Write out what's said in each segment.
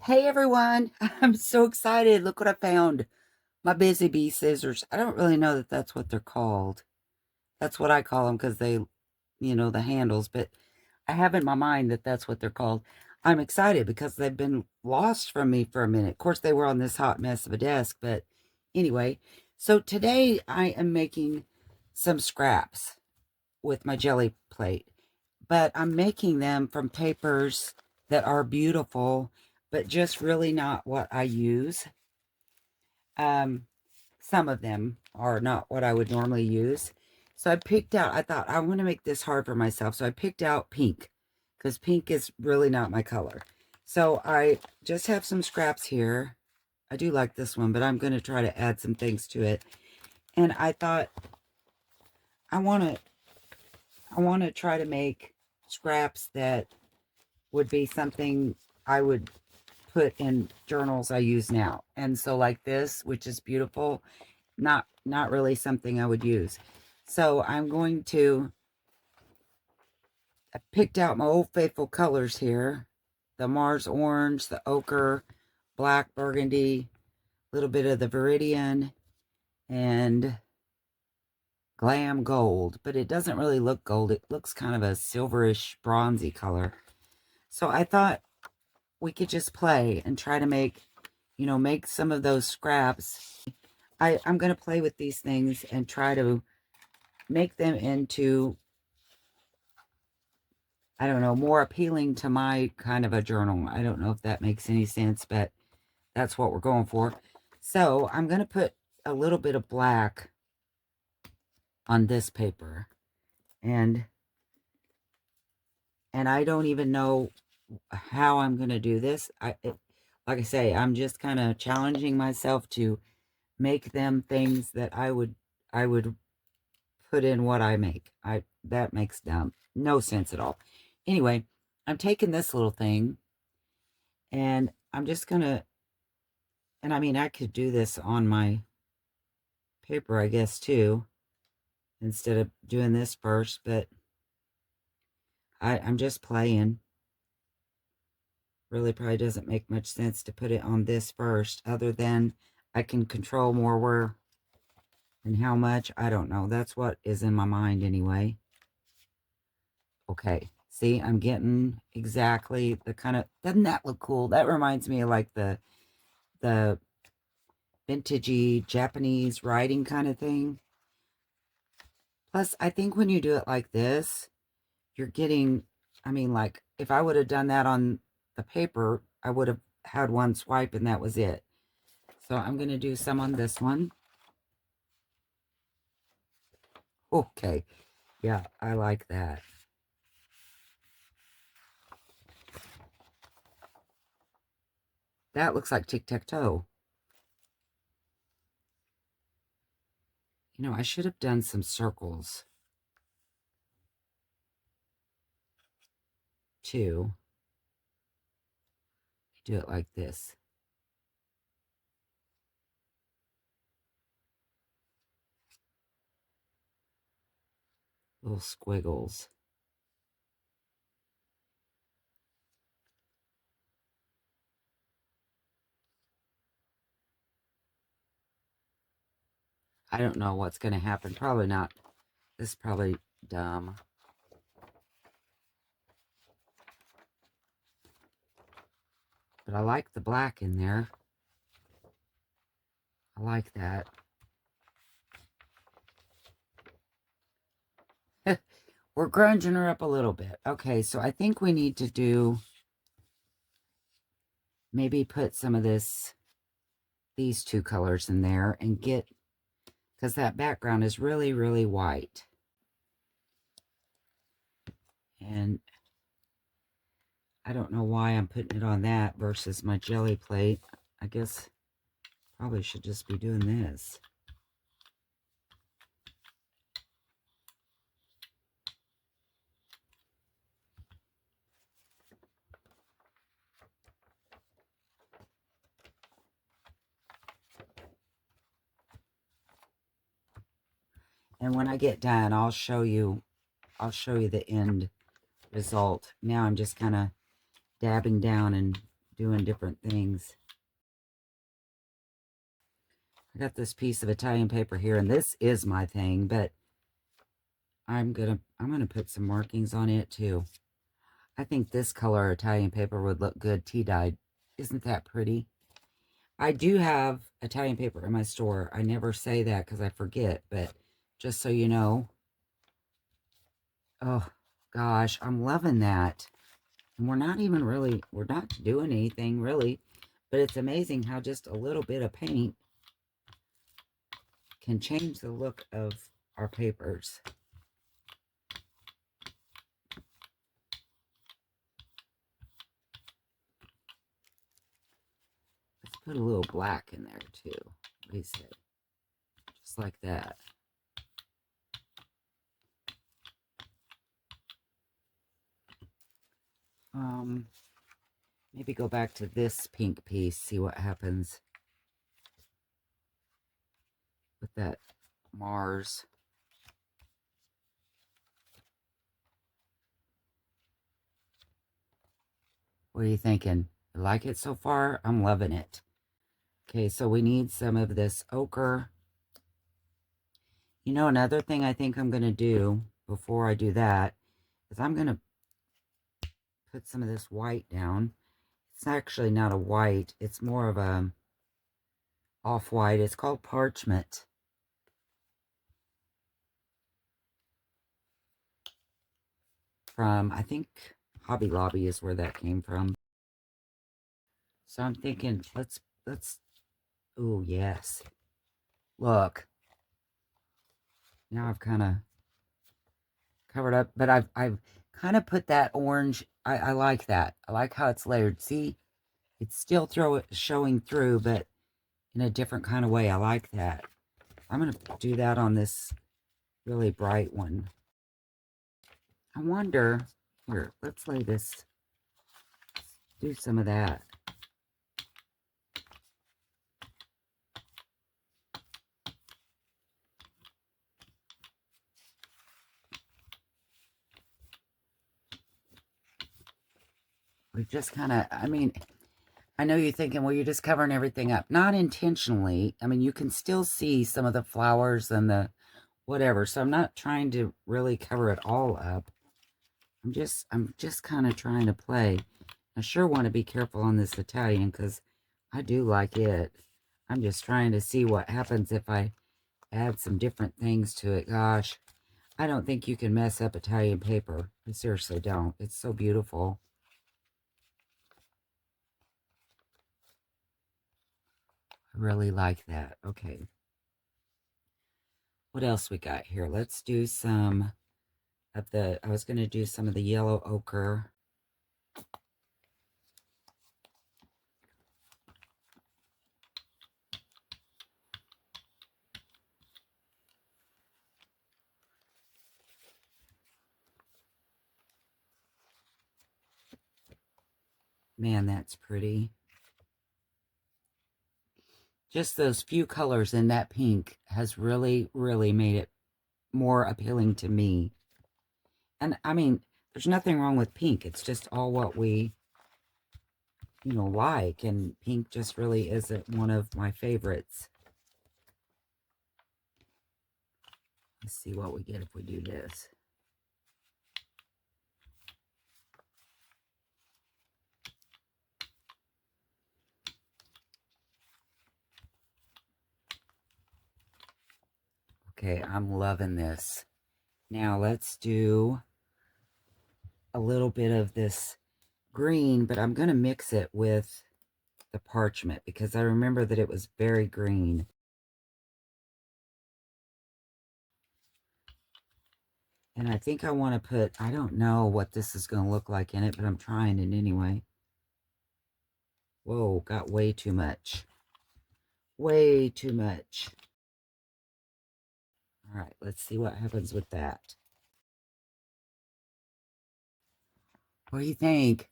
Hey everyone, I'm so excited. Look what I found. My Busy Bee scissors. I don't really know that that's what they're called. That's what I call them because the handles, but I have in my mind that that's what they're called. I'm excited because they've been lost from me for a minute. Of course, they were on this hot mess of a desk, but anyway. So today I am making some scraps with my jelly plate, but I'm making them from papers that are beautiful, but just really not what I use. Um, some of them are not what I would normally use. So I thought, I want to make this hard for myself. So I picked out pink because pink is really not my color. So I just have some scraps here. I do like this one, but I'm going to try to add some things to it. And I thought I want to try to make scraps that would be something I would put in journals I use now. And so like this, which is beautiful, not really something I would use. So I picked out my old faithful colors here. The Mars orange, the ochre, black burgundy, a little bit of the Viridian, and glam gold, but it doesn't really look gold. It looks kind of a silverish bronzy color. So I thought we could just play and try to make some of those scraps. I'm going to play with these things and try to make them into, I don't know, more appealing to my kind of a journal. I don't know if that makes any sense, but that's what we're going for. So I'm going to put a little bit of black on this paper. And I don't even know how I'm going to do this. Like I say, I'm just kind of challenging myself to make them things that I would put in what I make. That makes no sense at all. Anyway, I'm taking this little thing and I'm just gonna, and I mean, I could do this on my paper, I guess, too, instead of doing this first, but I'm just playing. Really probably doesn't make much sense to put it on this first, other than I can control more where and how much. I don't know. That's what is in my mind anyway. Okay. See, I'm getting exactly the kind of, doesn't that look cool? That reminds me of like the vintagey Japanese writing kind of thing. Plus, I think when you do it like this, you're getting, I mean, like, if I would have done that on the paper, I would have had one swipe and that was it. So I'm going to do some on this one. Okay. Yeah, I like that. That looks like tic-tac-toe. I should have done some circles too. Do it like this. Little squiggles. I don't know what's going to happen. Probably not. This is probably dumb. But I like the black in there. I like that. We're grunging her up a little bit. Okay, so I think we need to do, maybe put some of these two colors in there and get, because that background is really, really white. And I don't know why I'm putting it on that versus my jelly plate. I guess probably should just be doing this. And when I get done, I'll show you the end result. Now I'm just kind of dabbing down and doing different things. I got this piece of Italian paper here, and this is my thing, but I'm gonna put some markings on it too. I think this color Italian paper would look good tea-dyed. Isn't that pretty? I do have Italian paper in my store. I never say that because I forget, but just so you know. Oh, gosh, I'm loving that. And we're not doing anything really, but it's amazing how just a little bit of paint can change the look of our papers. Let's put a little black in there too. What do you say? Just like that. Maybe go back to this pink piece, see what happens with that Mars. What are you thinking? You like it so far? I'm loving it. Okay, so we need some of this ochre. You know, another thing I think I'm going to do before I do that is I'm going to put some of this white down. It's actually not a white. It's more of a off-white. It's called parchment. From, I think, Hobby Lobby is where that came from. So I'm thinking, let's, oh, yes. Look. Now I've kind of covered up, but I've kind of put that orange. I like that. I like how it's layered. See, it's still showing through, but in a different kind of way. I like that. I'm going to do that on this really bright one. I wonder, here, let's lay this, do some of that. We just kind of, I mean, I know you're thinking, well, you're just covering everything up. Not intentionally. I mean, you can still see some of the flowers and the whatever. So I'm not trying to really cover it all up. I'm just kind of trying to play. I sure want to be careful on this Italian because I do like it. I'm just trying to see what happens if I add some different things to it. Gosh, I don't think you can mess up Italian paper. I seriously don't. It's so beautiful. I really like that. Okay. What else we got here? Let's do some of the, I was going to do some of the yellow ochre. Man, that's pretty. Just those few colors in that pink has really, really made it more appealing to me. And I mean, there's nothing wrong with pink. It's just all what we, you know, like. And pink just really isn't one of my favorites. Let's see what we get if we do this. Okay, I'm loving this. Now let's do a little bit of this green, but I'm going to mix it with the parchment because I remember that it was very green. And I think I want to put, I don't know what this is going to look like in it, but I'm trying it anyway. Whoa, got way too much. Way too much. All right, let's see what happens with that. What do you think?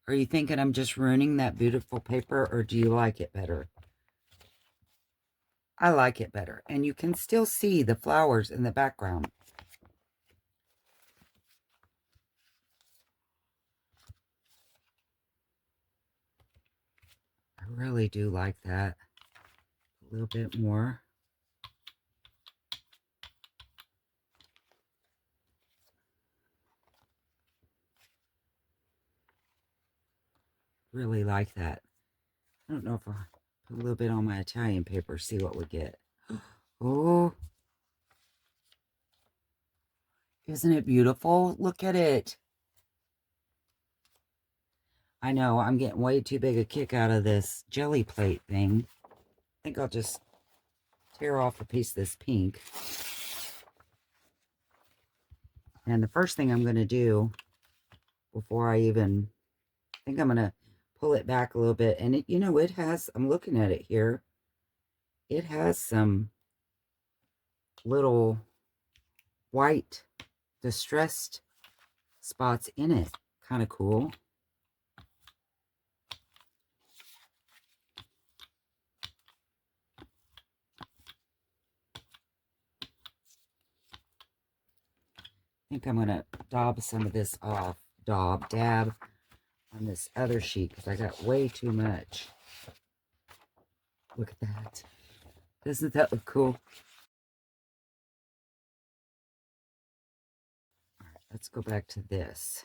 Are you thinking I'm just ruining that beautiful paper, or do you like it better? I like it better. And you can still see the flowers in the background. really do like that. A little bit more. Really like that. I don't know if I'll put a little bit on my Italian paper, see what we get. Oh, isn't it beautiful? Look at it. I know, I'm getting way too big a kick out of this jelly plate thing. I think I'll just tear off a piece of this pink. And the first thing I'm going to do before I even, I think I'm going to pull it back a little bit. And it, you know, it has, I'm looking at it here. It has some little white distressed spots in it. Kind of cool. I think I'm going to dab some of this off. Dab on this other sheet because I got way too much. Look at that. Doesn't that look cool? All right, let's go back to this.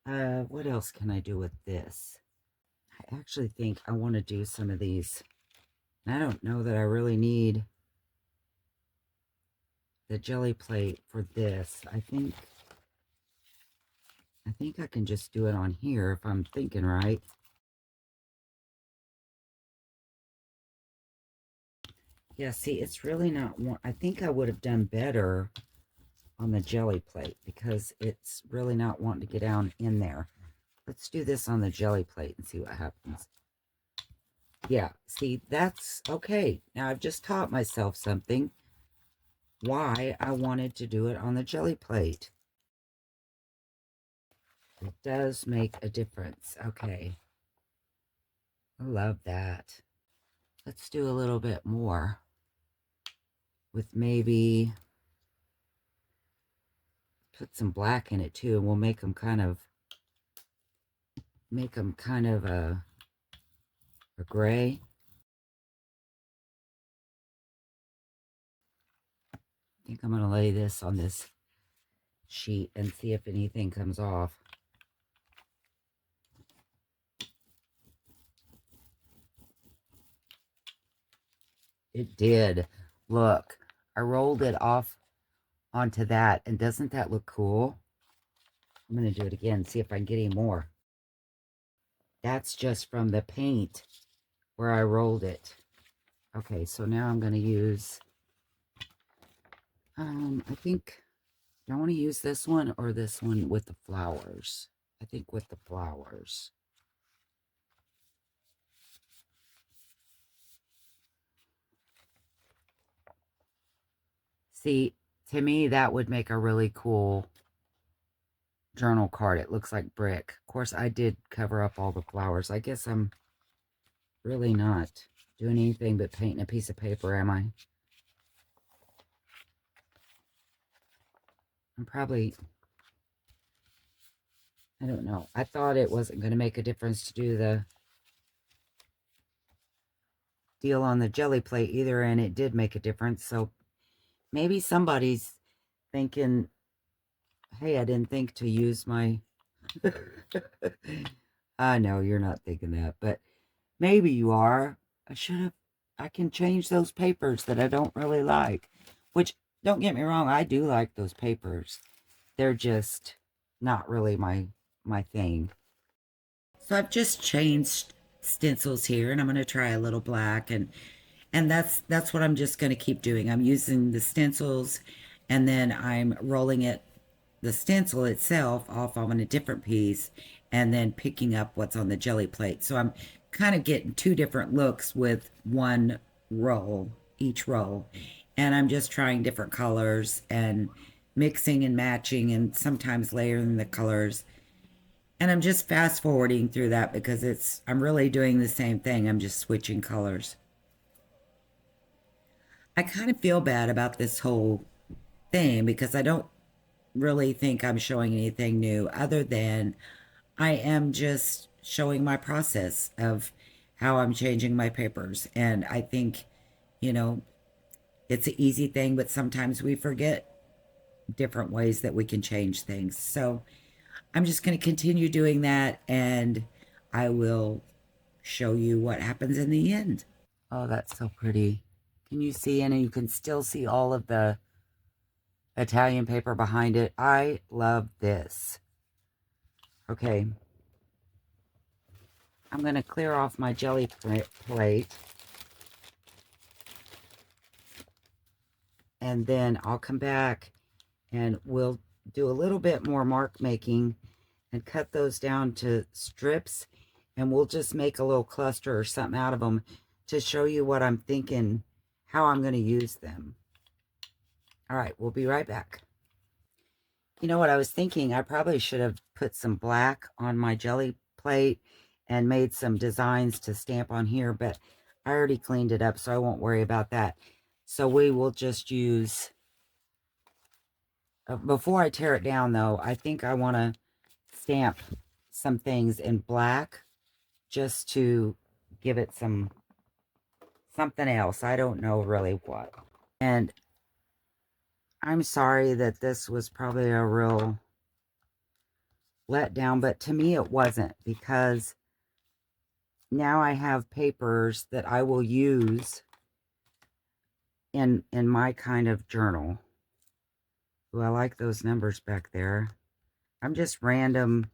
What else can I do with this? I actually think I want to do some of these. I don't know that I really need the jelly plate for this. I think I can just do it on here if I'm thinking right. Yeah, see, it's really not one. I think I would have done better on the jelly plate because it's really not wanting to get down in there. Let's do this on the jelly plate and see what happens. Yeah, see, that's okay. Now I've just taught myself something. Why I wanted to do it on the jelly plate. It does make a difference. Okay. I love that. Let's do a little bit more with maybe put some black in it too, and we'll make them kind of a gray. I think I'm going to lay this on this sheet and see if anything comes off. It did. Look, I rolled it off onto that, and doesn't that look cool? I'm going to do it again, see if I can get any more. That's just from the paint where I rolled it. Okay, so now I'm going to use, I think, do I want to use this one or this one with the flowers? I think with the flowers. See, to me, that would make a really cool journal card. It looks like brick. Of course, I did cover up all the flowers. I guess I'm really not doing anything but painting a piece of paper, am I? I'm probably, I don't know. I thought it wasn't going to make a difference to do the deal on the jelly plate either, and it did make a difference. So maybe somebody's thinking, hey, I didn't think to use my... I know you're not thinking that, but maybe you are. I can change those papers that I don't really like, which, don't get me wrong, I do like those papers. They're just not really my thing. So I've just changed stencils here, and I'm going to try a little black, and that's what I'm just going to keep doing. I'm using the stencils, and then I'm rolling the stencil itself off on a different piece, and then picking up what's on the jelly plate. So I'm kind of getting two different looks with one roll, each roll. And I'm just trying different colors and mixing and matching and sometimes layering the colors. And I'm just fast forwarding through that because I'm really doing the same thing. I'm just switching colors. I kind of feel bad about this whole thing because I don't really think I'm showing anything new other than I am just showing my process of how I'm changing my papers. And I think, you know, it's an easy thing, but sometimes we forget different ways that we can change things. So I'm just going to continue doing that, and I will show you what happens in the end. Oh, that's so pretty. Can you see? And you can still see all of the Italian paper behind it. I love this. Okay. I'm going to clear off my jelly plate. And then I'll come back and we'll do a little bit more mark making and cut those down to strips. And we'll just make a little cluster or something out of them to show you what I'm thinking, how I'm going to use them. All right, we'll be right back. You know what I was thinking? I probably should have put some black on my jelly plate and made some designs to stamp on here, but I already cleaned it up, so I won't worry about that. So we will just use, before I tear it down though, I think I want to stamp some things in black just to give it something else. I don't know really what. And I'm sorry that this was probably a real letdown, but to me it wasn't, because now I have papers that I will use in my kind of journal. Ooh, I like those numbers back there. I'm just random.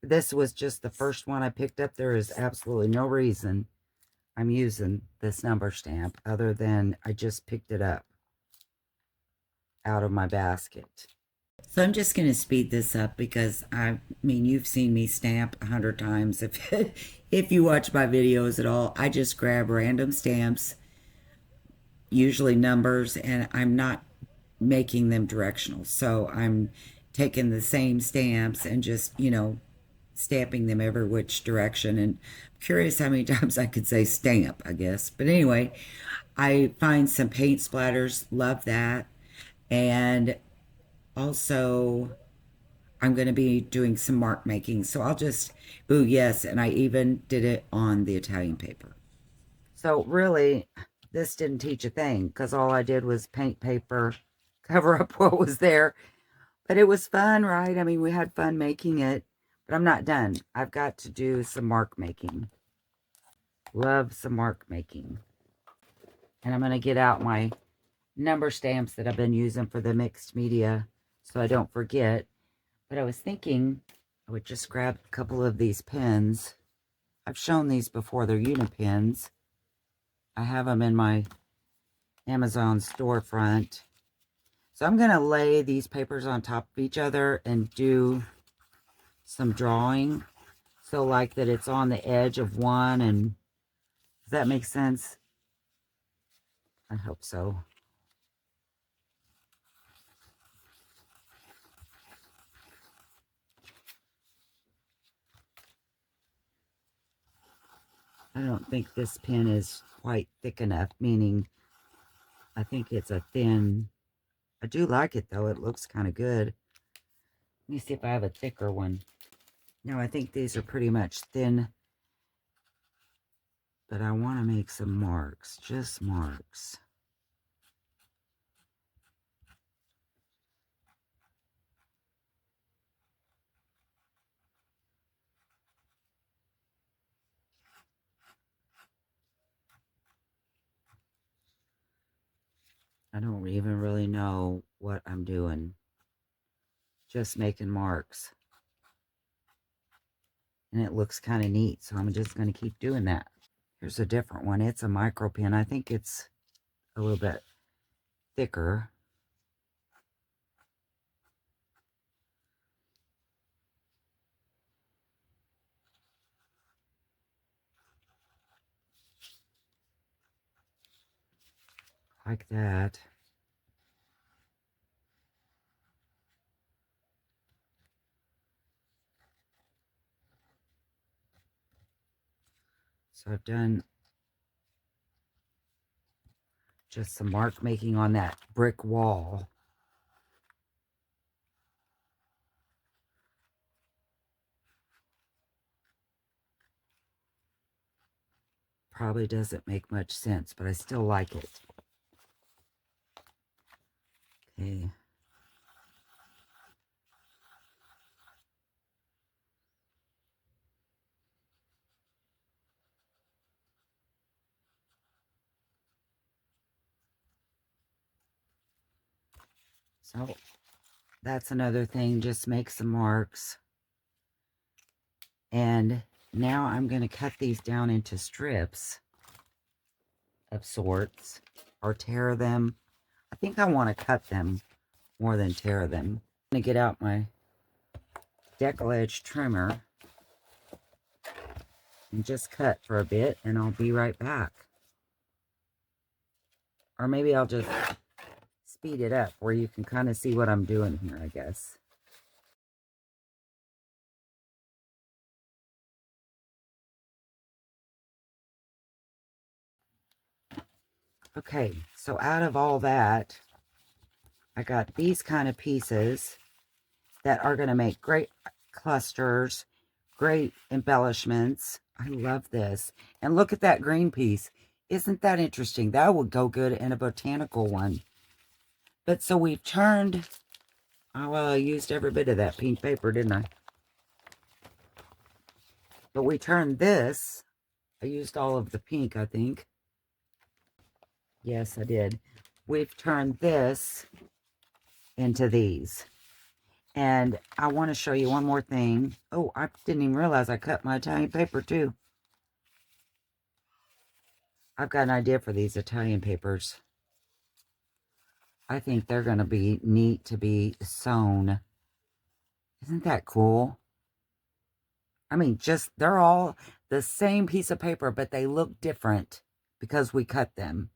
This was just the first one I picked up. There is absolutely no reason I'm using this number stamp other than I just picked it up out of my basket. So I'm just going to speed this up because I mean, you've seen me stamp 100 times. If you watch my videos at all, I just grab random stamps, usually numbers, and I'm not making them directional. So I'm taking the same stamps and just, you know, stamping them every which direction. And I'm curious how many times I could say stamp, I guess. But anyway, I find some paint splatters, love that. And also, I'm going to be doing some mark making. So I'll just, ooh, yes, and I even did it on the Italian paper. So really, this didn't teach a thing because all I did was paint paper, cover up what was there. But it was fun, right? I mean, we had fun making it, but I'm not done. I've got to do some mark making. Love some mark making. And I'm going to get out my number stamps that I've been using for the mixed media so I don't forget. But I was thinking I would just grab a couple of these pens. I've shown these before. They're Unipens. I have them in my Amazon storefront. So I'm going to lay these papers on top of each other and do some drawing. So like that it's on the edge of one, and does that make sense? I hope so. I don't think this pen is quite thick enough, meaning I think it's a thin. I do like it though. It looks kind of good. Let me see if I have a thicker one. No, I think these are pretty much thin, but I want to make some marks, just marks. I don't even really know what I'm doing. Just making marks. And it looks kind of neat, so I'm just going to keep doing that. Here's a different one. It's a micro pen. I think it's a little bit thicker. Like that. So I've done just some mark making on that brick wall. probably doesn't make much sense, but I still like it. Okay. So that's another thing, just make some marks. And now I'm going to cut these down into strips of sorts, or tear them. I think I want to cut them more than tear them. I'm going to get out my decal edge trimmer and just cut for a bit, and I'll be right back. Or maybe I'll just speed it up where you can kind of see what I'm doing here, I guess. Okay, so out of all that, I got these kind of pieces that are going to make great clusters, great embellishments. I love this. And look at that green piece. Isn't that interesting? That would go good in a botanical one. But so we've turned, oh, well, I used every bit of that pink paper, didn't I? But we turned this. I used all of the pink, I think. Yes, I did. We've turned this into these. And I want to show you one more thing. Oh, I didn't even realize I cut my Italian paper too. I've got an idea for these Italian papers. I think they're going to be neat to be sewn. Isn't that cool? I mean, just, they're all the same piece of paper, but they look different because we cut them.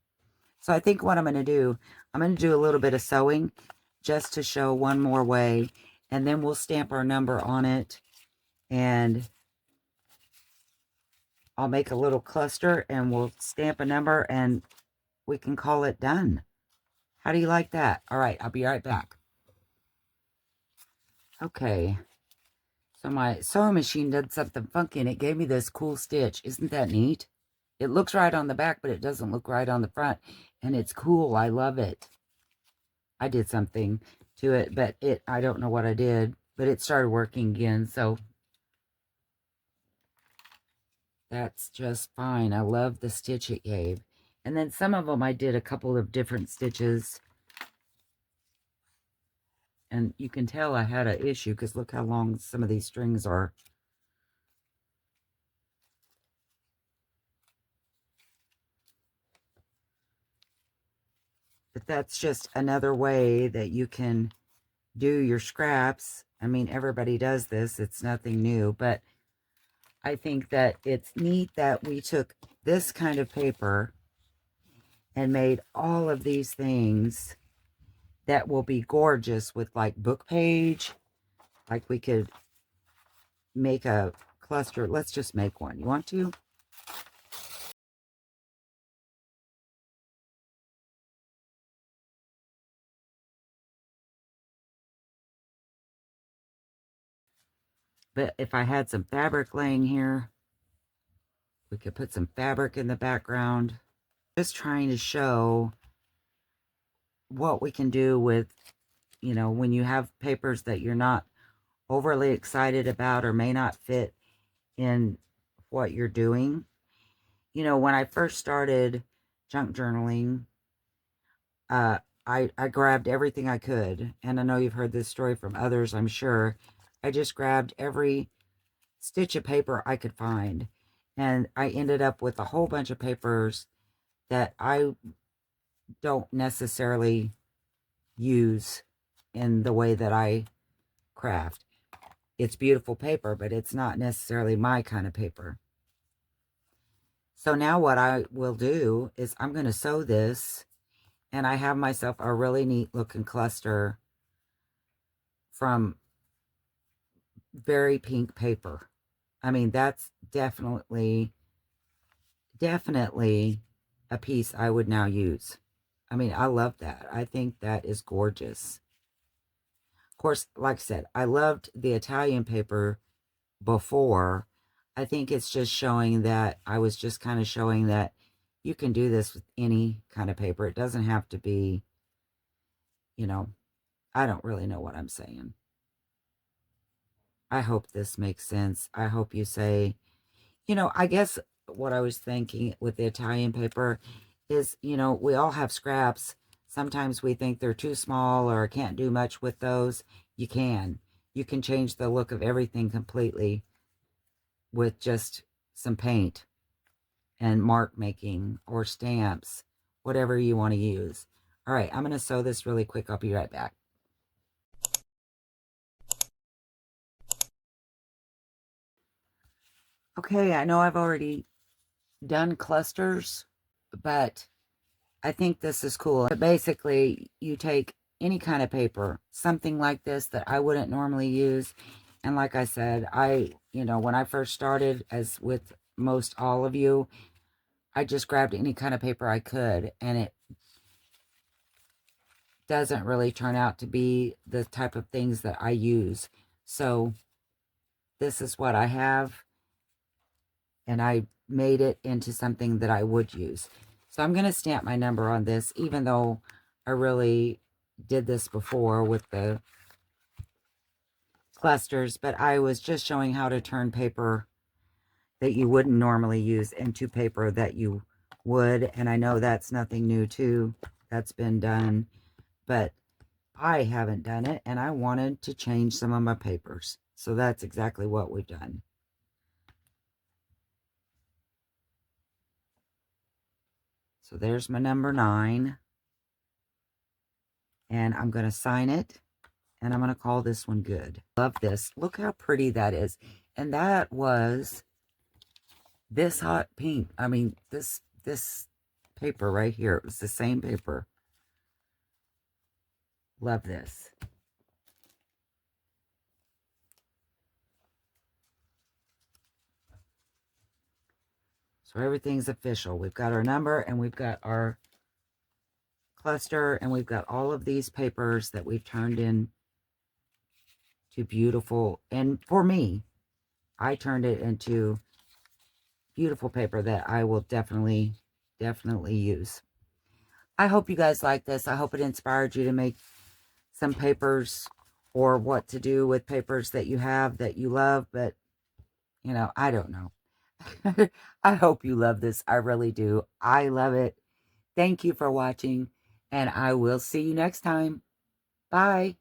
So I think what I'm going to do, I'm going to do a little bit of sewing just to show one more way. And then we'll stamp our number on it. And I'll make a little cluster and we'll stamp a number and we can call it done. How do you like that? All right, I'll be right back. Okay. So my sewing machine did something funky and it gave me this cool stitch. Isn't that neat? It looks right on the back, but it doesn't look right on the front. And it's cool. I love it. I did something to it, but I don't know what I did, but it started working again. So that's just fine. I love the stitch it gave. And then some of them I did a couple of different stitches. And you can tell I had an issue because look how long some of these strings are. But that's just another way that you can do your scraps. I mean, everybody does this. It's nothing new. But I think that it's neat that we took this kind of paper and made all of these things that will be gorgeous with like book page. Like we could make a cluster. Let's just make one. You want to? But if I had some fabric laying here, we could put some fabric in the background. Just trying to show what we can do with, you know, when you have papers that you're not overly excited about or may not fit in what you're doing. You know, when I first started junk journaling, I grabbed everything I could. And I know you've heard this story from others, I'm sure. I just grabbed every stitch of paper I could find. And I ended up with a whole bunch of papers that I don't necessarily use in the way that I craft. It's beautiful paper, but it's not necessarily my kind of paper. So now what I will do is I'm going to sew this, and I have myself a really neat looking cluster from very pink paper. I mean, that's definitely a piece I would now use. I mean, I love that. I think that is gorgeous. Of course, like I said, I loved the Italian paper before. I think it's just showing that I was just kind of showing that you can do this with any kind of paper. It doesn't have to be, you know, I don't really know what I'm saying. I hope this makes sense. I hope you say, I guess what I was thinking with the Italian paper is, we all have scraps. Sometimes we think they're too small or I can't do much with those. You can. You can change the look of everything completely with just some paint and mark making or stamps, whatever you want to use. All right, I'm going to sew this really quick. I'll be right back. Okay, I know I've already done clusters, but I think this is cool. But basically, you take any kind of paper, something like this that I wouldn't normally use. And like I said, when I first started, as with most all of you, I just grabbed any kind of paper I could, and it doesn't really turn out to be the type of things that I use. So this is what I have, and I made it into something that I would use. So I'm going to stamp my number on this, even though I really did this before with the clusters, but I was just showing how to turn paper that you wouldn't normally use into paper that you would. And I know that's nothing new too. That's been done, but I haven't done it, and I wanted to change some of my papers. So that's exactly what we've done. So there's my number 9. And I'm going to sign it. And I'm going to call this one good. Love this. Look how pretty that is. And that was this hot pink. I mean, this paper right here. It was the same paper. Love this. So everything's official. We've got our number, and we've got our cluster, and we've got all of these papers that we've turned in to beautiful. And for me, I turned it into beautiful paper that I will definitely use. I hope you guys like this. I hope it inspired you to make some papers, or what to do with papers that you have that you love, but I don't know. I hope you love this. I really do. I love it. Thank you for watching, and I will see you next time. Bye.